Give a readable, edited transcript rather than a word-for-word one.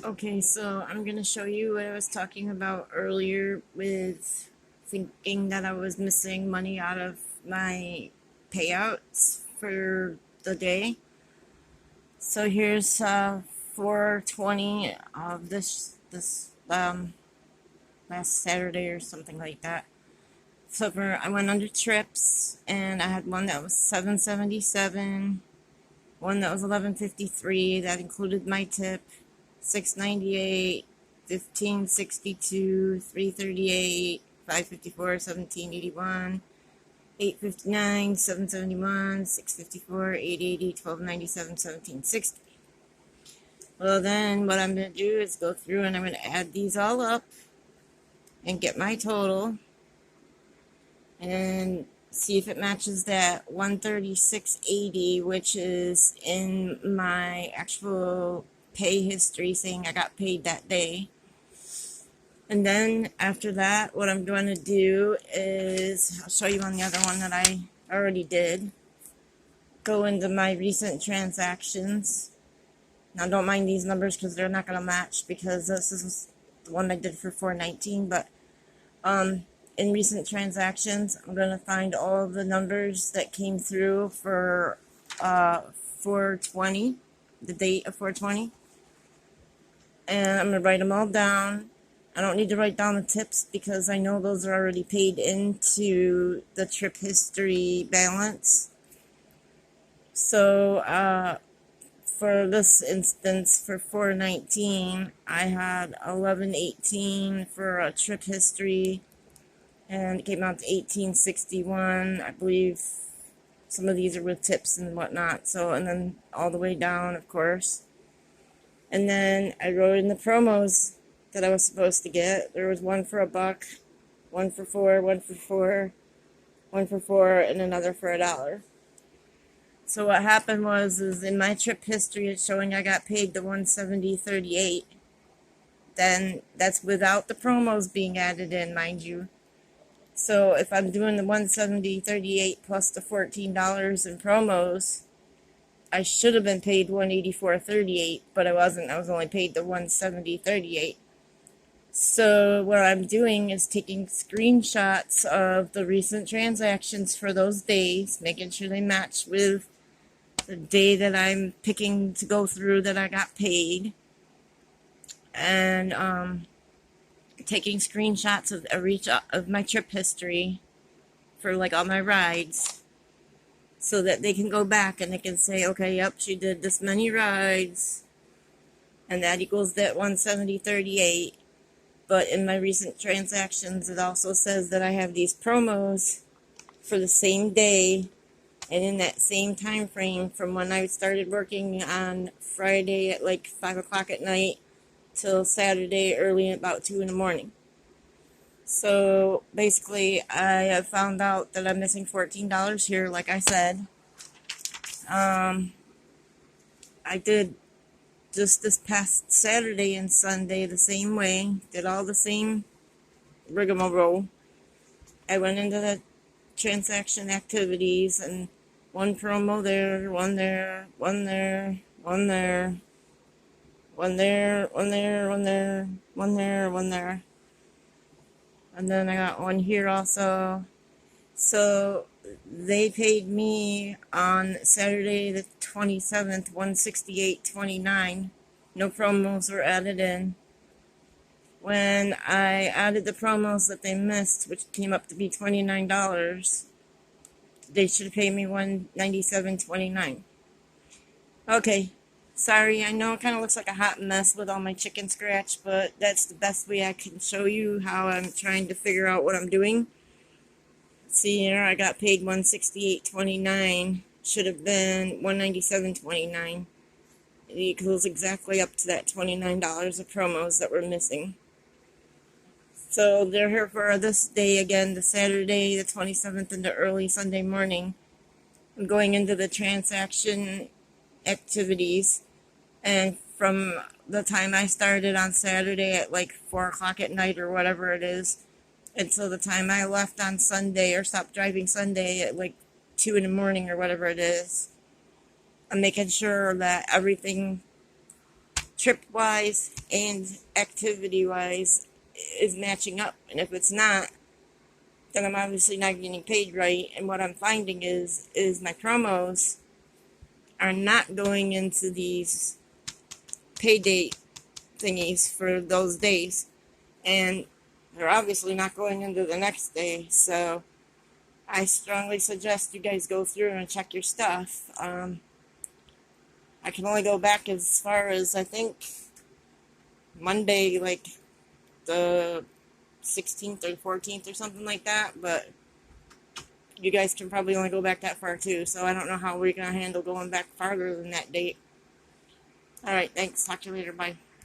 Okay, so I'm going to show you what I was talking about earlier with thinking that I was missing money out of my payouts for the day. So here's 420 of this last Saturday or something like that. So I went under trips and I had one that was 777, one that was 1153 that included my tip, 698, 1562, 338, 554, 1781, 859, 771, 654, 880, 1297, 1760. Well, then what I'm going to do is go through and I'm going to add these all up and get my total and see if it matches that 136.80, which is in my actual pay history saying I got paid that day. And then after that, what I'm going to do is, I'll show you on the other one that I already did, go into my recent transactions. Now don't mind these numbers because they're not going to match because this is the one I did for 419, but in recent transactions, I'm going to find all the numbers that came through for 420, the date of 420. And I'm going to write them all down. I don't need to write down the tips because I know those are already paid into the trip history balance. So for this instance, for 419, I had 1118 for a trip history. And it came out to 1861. I believe some of these are with tips and whatnot. So, and then all the way down, of course. And then I wrote in the promos that I was supposed to get. There was one for $1, one for $4, one for $4, one for $4, and another for $1. So what happened is in my trip history, it's showing I got paid the 170.38. Then that's without the promos being added in, mind you. So if I'm doing the 170.38 plus the $14 in promos, I should have been paid 184.38, but I wasn't. I was only paid the 170.38. So what I'm doing is taking screenshots of the recent transactions for those days, making sure they match with the day that I'm picking to go through that I got paid, and taking screenshots of my trip history for like all my rides so that they can go back and they can say, okay, yep, she did this many rides and that equals that 170.38. But in my recent transactions, it also says that I have these promos for the same day and in that same time frame from when I started working on Friday at like 5 o'clock at night till Saturday early about 2 in the morning. So basically, I have found out that I'm missing $14 here, like I said. I did just this past Saturday and Sunday the same way, did all the same rigmarole. I went into the transaction activities and one promo there, one there, one there, one there, one there, one there, one there, one there, one there. And then I got one here also. So they paid me on Saturday the 27th, 168.29. No promos were added in. When I added the promos that they missed, which came up to be $29, they should have paid me $197.29. Okay, sorry, I know it kind of looks like a hot mess with all my chicken scratch, but that's the best way I can show you how I'm trying to figure out what I'm doing. See here, I got paid $168.29. Should have been $197.29. It equals exactly up to that $29 of promos that were missing. So they're here for this day again, the Saturday, the 27th, into early Sunday morning. I'm going into the transaction activities, and from the time I started on Saturday at like 4 o'clock at night or whatever it is, until the time I left on Sunday or stopped driving Sunday at like 2 in the morning or whatever it is, I'm making sure that everything trip-wise and activity-wise is matching up. And if it's not, then I'm obviously not getting paid right. And what I'm finding is my promos are not going into these pay date thingies for those days. And they're obviously not going into the next day. So I strongly suggest you guys go through and check your stuff. I can only go back as far as, I think, Monday, like the 16th or 14th or something like that, but you guys can probably only go back that far too, so I don't know how we're going to handle going back farther than that date. Alright, thanks. Talk to you later. Bye.